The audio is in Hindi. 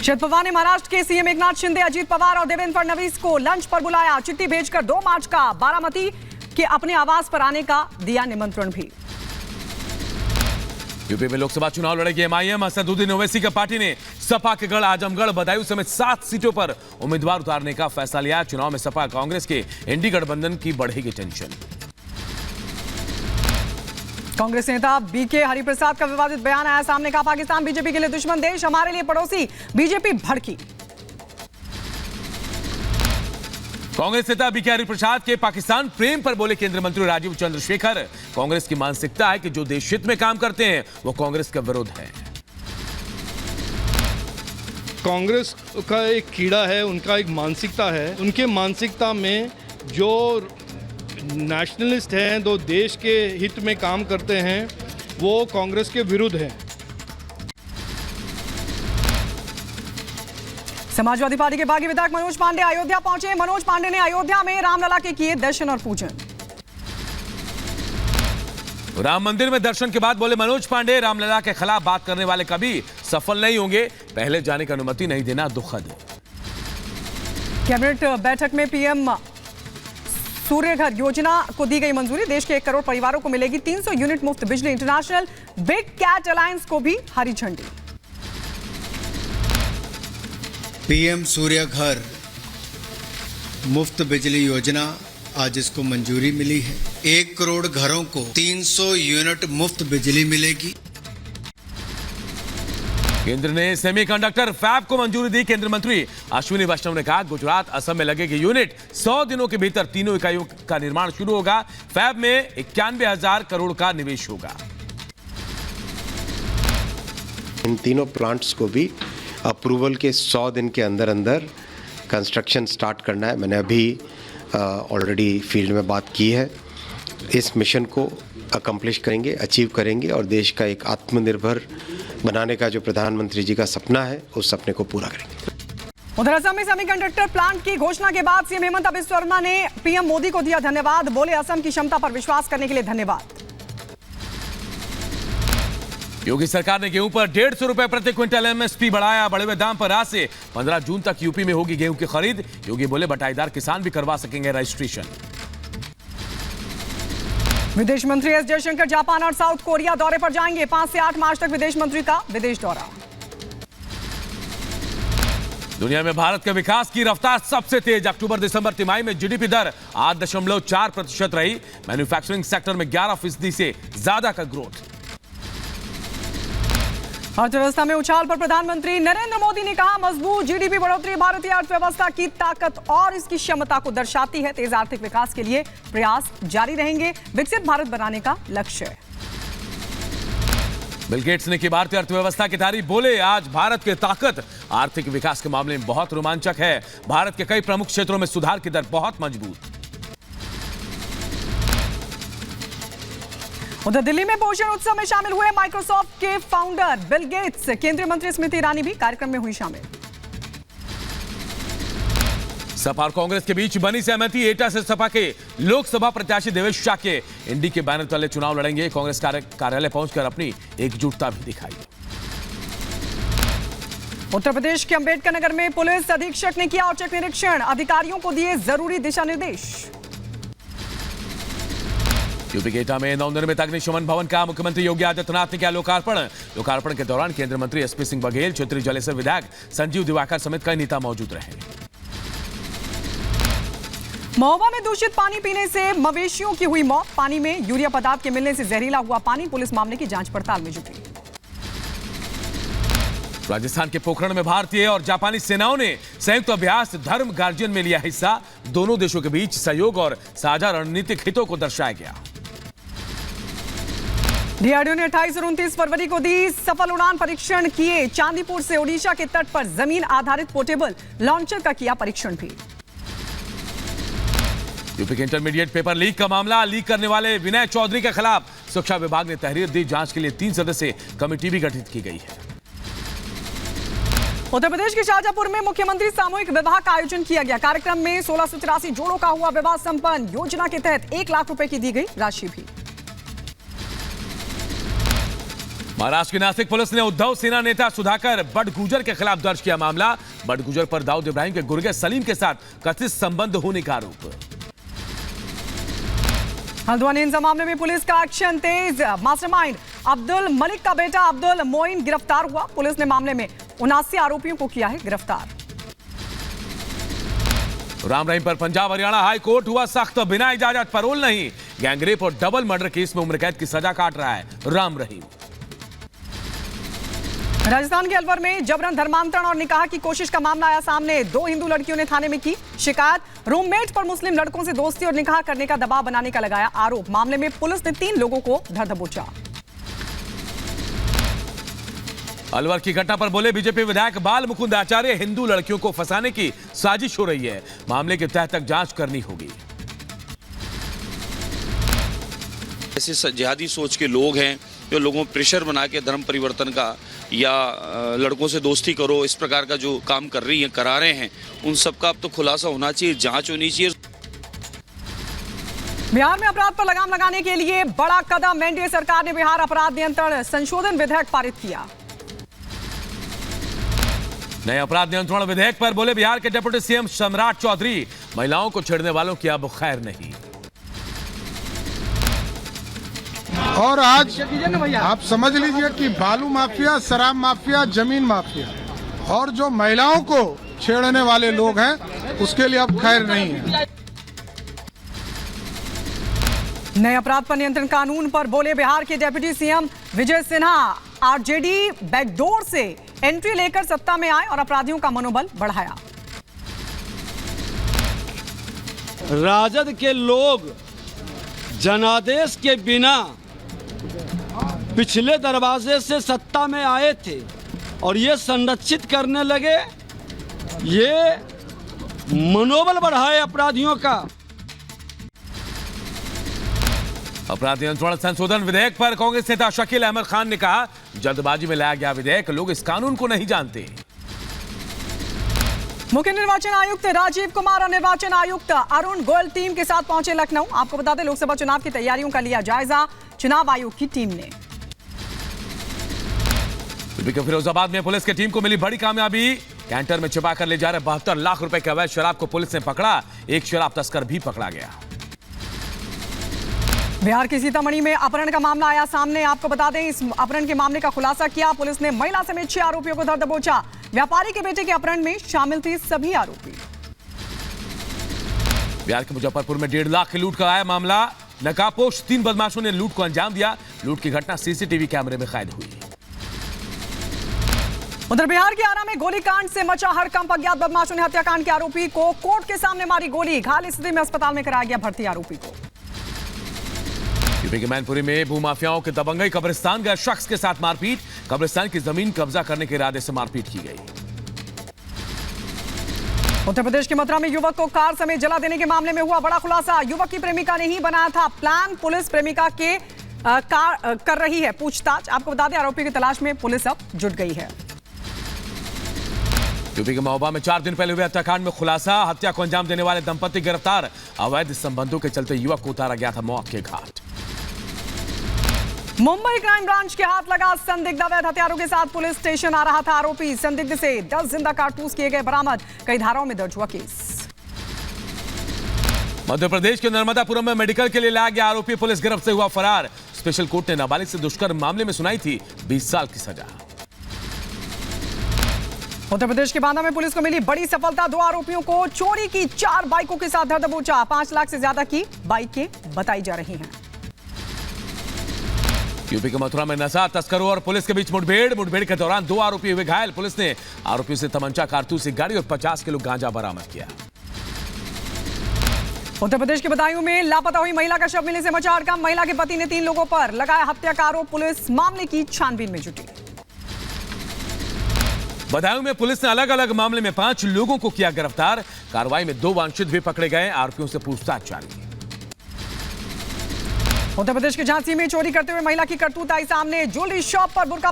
शरद पवार ने महाराष्ट्र के सीएम एकनाथ शिंदे, अजीत पवार और देवेंद्र फडणवीस को लंच पर बुलाया। चिट्ठी भेजकर 2 मार्च का बारामती के अपने आवास पर आने का दिया निमंत्रण भी। यूपी में लोकसभा चुनाव लड़ेगी एमआईएम। असदुद्दीन ओवैसी की पार्टी ने सपा के गढ़ आजमगढ़, बदायूं समेत 7 सीटों पर उम्मीदवार उतारने का फैसला लिया। चुनाव में सपा कांग्रेस के इंडी गठबंधन की बढ़ेगी टेंशन। कांग्रेस नेता बीके हरिप्रसाद का विवादित बयान आया सामने। कहा, पाकिस्तान बीजेपी के लिए दुश्मन देश, हमारे लिए पड़ोसी। बीजेपी भड़की। कांग्रेस नेता बीके हरिप्रसाद के पाकिस्तान प्रेम पर बोले केंद्रीय मंत्री राजीव चंद्रशेखर। कांग्रेस की मानसिकता है कि जो देश हित में काम करते हैं वो कांग्रेस का विरोध है। कांग्रेस का एक कीड़ा है, उनका एक मानसिकता है। उनके मानसिकता में जो नेशनलिस्ट हैं, जो देश के हित में काम करते हैं, वो कांग्रेस के विरुद्ध हैं। समाजवादी पार्टी के बागी विधायक मनोज पांडे अयोध्या पहुंचे। मनोज पांडे ने अयोध्या में रामलला के किए दर्शन और पूजन। राम मंदिर में दर्शन के बाद बोले मनोज पांडे, रामलला के खिलाफ बात करने वाले कभी सफल नहीं होंगे। पहले जाने की अनुमति नहीं देना दुखद। कैबिनेट बैठक में पीएम सूर्य घर योजना को दी गई मंजूरी। देश के 1 करोड़ परिवारों को मिलेगी 300 यूनिट मुफ्त बिजली। इंटरनेशनल बिग कैट अलायंस को भी हरी झंडी। पीएम सूर्य घर मुफ्त बिजली योजना आज इसको मंजूरी मिली है। 1 करोड़ घरों को 300 यूनिट मुफ्त बिजली मिलेगी। केंद्र ने सेमीकंडक्टर फैब को मंजूरी दी। केंद्रीय मंत्री अश्विनी वैष्णव ने कहा, गुजरात असम में लगेगी यूनिट। 100 दिनों के भीतर तीनों इकाइयों का निर्माण शुरू होगा। फैब में 91,000 करोड़ का निवेश होगा। इन तीनों प्लांट्स को भी अप्रूवल के 100 दिन के अंदर अंदर कंस्ट्रक्शन स्टार्ट करना है। मैंने अभी ऑलरेडी फील्ड में बात की है। इस मिशन को अकम्प्लिश करेंगे, अचीव करेंगे और देश का एक आत्मनिर्भर बनाने का जो प्रधानमंत्री जी का सपना है, उस सपने को पूरा करेंगे। उधर असम में सेमीकंडक्टर प्लांट की घोषणा के बाद सीएम हेमंत बिस्वा शर्मा ने पीएम मोदी को दिया धन्यवाद। बोले, असम की क्षमता पर विश्वास करने के लिए धन्यवाद। योगी सरकार ने गेहूं पर 150 रुपए प्रति क्विंटल एमएसपी बढ़ाया। बढ़े हुए दाम पर आज से 15 जून तक यूपी में होगी गेहूं की खरीद। योगी बोले, बटाईदार किसान भी करवा सकेंगे रजिस्ट्रेशन। विदेश मंत्री एस जयशंकर जापान और साउथ कोरिया दौरे पर जाएंगे। 5 से 8 मार्च तक विदेश मंत्री का विदेश दौरा। दुनिया में भारत के विकास की रफ्तार सबसे तेज। अक्टूबर दिसंबर तिमाही में जीडीपी दर 8.4% रही। मैन्युफैक्चरिंग सेक्टर में 11% से ज्यादा का ग्रोथ। अर्थव्यवस्था में उछाल पर प्रधानमंत्री नरेंद्र मोदी ने कहा, मजबूत जीडीपी बढ़ोतरी भारतीय अर्थव्यवस्था की ताकत और इसकी क्षमता को दर्शाती है। तेज आर्थिक विकास के लिए प्रयास जारी रहेंगे। विकसित भारत बनाने का लक्ष्य है। बिल गेट्स ने की भारतीय अर्थव्यवस्था की तारीफ। बोले, आज भारत की ताकत आर्थिक विकास के मामले में बहुत रोमांचक है। भारत के कई प्रमुख क्षेत्रों में सुधार की दर बहुत मजबूत। उधर दिल्ली में पोषण उत्सव में शामिल हुए माइक्रोसॉफ्ट के फाउंडर बिल गेट्स। केंद्रीय मंत्री स्मृति ईरानी भी कार्यक्रम में हुई शामिल। सपा और कांग्रेस के बीच बनी सहमति। एटा से सपा के लोकसभा प्रत्याशी देवेश शाह के इंडी के बैनर तले चुनाव लड़ेंगे। कांग्रेस कार्यालय पहुंचकर अपनी एकजुटता भी दिखाई। उत्तर प्रदेश के अंबेडकर नगर में पुलिस अधीक्षक ने किया औचक निरीक्षण। अधिकारियों को दिए जरूरी दिशा निर्देश। यूपी के एटा में नवनिर्मित अग्निशमन भवन का मुख्यमंत्री योगी आदित्यनाथ ने किया लोकार्पण। लोकार्पण के दौरान केंद्रीय मंत्री एसपी सिंह बघेल, क्षेत्रीय जलेसर विधायक संजीव दिवाकर समेत कई नेता मौजूद रहे। महोबा में दूषित पानी पीने से मवेशियों की हुई मौत। पानी में यूरिया पदार्थ के मिलने से जहरीला हुआ पानी। पुलिस मामले की जांच पड़ताल में जुटी। राजस्थान के पोखरण में भारतीय और जापानी सेनाओं ने संयुक्त अभ्यास धर्म गार्जियन में लिया हिस्सा। दोनों देशों के बीच सहयोग और साझा रणनीतिक हितों को दर्शाया गया। डीआरडीओ ने 28 और 29 फरवरी को दी सफल उड़ान परीक्षण किए। चांदीपुर से ओडिशा के तट पर जमीन आधारित पोर्टेबल लॉन्चर का किया परीक्षण भी। यूपी के इंटरमीडिएट पेपर लीक का मामला। लीक करने वाले विनय चौधरी के खिलाफ शिक्षा विभाग ने तहरीर दी। जांच के लिए 3 सदस्यीय कमेटी भी गठित की गई है। उत्तर प्रदेश के शाहजहांपुर में मुख्यमंत्री सामूहिक विवाह का आयोजन किया गया। कार्यक्रम में 1683 जोड़ों का हुआ विवाह संपन्न। योजना के तहत 1 लाख रुपए की दी गई राशि भी। महाराष्ट्र की नासिक पुलिस ने उद्धव सेना नेता सुधाकर बडगुजर के खिलाफ दर्ज किया मामला। बडगुजर पर दाऊद इब्राहिम के गुर्गे सलीम के साथ कथित संबंध होने का आरोप। हल्द्वानी हिंसा मामले में पुलिस का एक्शन तेज। मास्टरमाइंड अब्दुल मलिक का बेटा अब्दुल मोइन गिरफ्तार हुआ। पुलिस ने मामले में 79 आरोपियों को किया है गिरफ्तार। राम रहीम पर पंजाब हरियाणा हाई कोर्ट हुआ सख्त, बिना इजाजत पैरोल नहीं। गैंगरेप और डबल मर्डर केस में उम्र कैद की सजा काट रहा है राम रहीम। राजस्थान के अलवर में जबरन धर्मांतरण और निकाह की कोशिश का मामला आया सामने। 2 हिंदू लड़कियों ने थाने में की शिकायत। रूममेट पर मुस्लिम लड़कों से दोस्ती और निकाह करने का दबाव बनाने का लगाया आरोप। मामले में पुलिस ने 3 लोगों को धर दबोचा। अलवर की घटना पर बोले बीजेपी विधायक बाल मुकुंद आचार्य, हिंदू लड़कियों को फंसाने की साजिश हो रही है, मामले के तह तक जांच करनी होगी। ऐसे जिहादी सोच के लोग हैं जो लोगों को प्रेशर बना के धर्म परिवर्तन का या लड़कों से दोस्ती करो, इस प्रकार का जो काम कर रही हैं, करा रहे हैं, उन सब का अब तो खुलासा होना चाहिए, जांच होनी चाहिए। बिहार में अपराध पर लगाम लगाने के लिए बड़ा कदम। एनडीए सरकार ने बिहार अपराध नियंत्रण संशोधन विधेयक पारित किया। नए अपराध नियंत्रण विधेयक पर बोले बिहार के डिप्टी सीएम सम्राट चौधरी, महिलाओं को छेड़ने वालों की अब खैर नहीं। और आज आप समझ लीजिए कि बालू माफिया, शराब माफिया, जमीन माफिया और जो महिलाओं को छेड़ने वाले लोग हैं उसके लिए अब खैर नहीं है। नए अपराध पर नियंत्रण कानून पर बोले बिहार के deputy CM Vijay Sinha. RJD backdoor से एंट्री लेकर सत्ता में आए और अपराधियों का मनोबल बढ़ाया। राजद के लोग जनादेश के बिना पिछले दरवाजे से सत्ता में आए थे और ये संरक्षित करने लगे, ये मनोबल बढ़ाए अपराधियों का। अपराध नियंत्रण संशोधन विधेयक पर कांग्रेस नेता शकील अहमद खान ने कहा, जल्दबाजी में लाया गया विधेयक, लोग इस कानून को नहीं जानते। मुख्य निर्वाचन आयुक्त राजीव कुमार और निर्वाचन आयुक्त अरुण गोयल टीम के साथ पहुंचे लखनऊ। आपको बता दें लोकसभा चुनाव की तैयारियों का लिया जायजा चुनाव आयोग की टीम ने। फिरोजाबाद में पुलिस की टीम को मिली बड़ी कामयाबी। कैंटर में छिपा कर ले जा रहे 72 लाख रुपए के अवैध शराब को पुलिस ने पकड़ा। एक शराब तस्कर भी पकड़ा गया। बिहार के सीतामढ़ी में अपहरण का मामला आया सामने। आपको बता दें इस अपहरण के मामले का खुलासा किया पुलिस ने। महिला समेत 6 आरोपियों को धर दबोचा। व्यापारी के बेटे के अपहरण में शामिल थे सभी आरोपी। बिहार के मुजफ्फरपुर में 1.5 लाख की लूट का आया मामला। नकाबपोश 3 बदमाशों ने लूट को अंजाम दिया। लूट की घटना सीसीटीवी कैमरे में कैद हुई। उधर बिहार के आरा में गोलीकांड से मचा हड़कंप। अज्ञात बदमाशों ने हत्याकांड के आरोपी को कोर्ट के सामने मारी गोली। घायल स्थिति में अस्पताल में कराया गया भर्ती आरोपी को। यूपी के मैनपुरी में भूमाफियाओं के दबंगई, कब्रिस्तान गए शख्स के साथ मारपीट। कब्रिस्तान की जमीन कब्जा करने के इरादे से मारपीट की गई। उत्तर प्रदेश के मथुरा में युवक को कार समेत जला देने के मामले में हुआ बड़ा खुलासा। युवक की प्रेमिका ने ही बनाया था प्लान। पुलिस प्रेमिका के कर रही है पूछताछ। आपको बता दें आरोपी की तलाश में पुलिस अब जुट गई है। यूपी के महोबा में 4 दिन पहले हुए हत्याकांड में खुलासा। हत्या को अंजाम देने वाले दंपति गिरफ्तार। अवैध संबंधों के चलते युवक को उतारा गया था मौत के घाट। मुंबई क्राइम ब्रांच के हाथ लगा संदिग्ध। अवैध हथियारों के साथ पुलिस स्टेशन आ रहा था आरोपी। संदिग्ध से 10 जिंदा कारतूस किए गए बरामद। कई धाराओं में दर्ज हुआ केस। मध्य प्रदेश के नर्मदापुरम में मेडिकल के लिए लाया गया आरोपी पुलिस गिरफ्त से हुआ फरार। स्पेशल कोर्ट ने नाबालिग से दुष्कर्म मामले में सुनाई थी 20 साल की सजा। उत्तर प्रदेश के बांदा में पुलिस को मिली बड़ी सफलता। 2 आरोपियों को चोरी की 4 बाइकों के साथ धर दबोचा। 5 लाख से ज्यादा की बाइकें बताई जा रही हैं। यूपी के मथुरा में नशा तस्करों और पुलिस के बीच मुठभेड़ के दौरान 2 आरोपी हुए घायल। पुलिस ने आरोपियों से तमंचा, कारतूस, गाड़ी और 50 किलो गांजा बरामद किया। उत्तर प्रदेश के बदायूं में लापता हुई महिला का शव मिलने से मचा हड़कंप। महिला के पति ने 3 लोगों पर लगाया हत्या का आरोप। पुलिस मामले की छानबीन में जुटी। बदायूं में पुलिस ने अलग अलग मामले में 5 लोगों को किया गिरफ्तार। कार्रवाई में 2 वांछित भी पकड़े गए। आरोपियों से पूछताछ जारी। उत्तर प्रदेश के झांसी में चोरी करते हुए महिला की करतूत आई सामने। ज्वेलरी शॉप पर बुर्का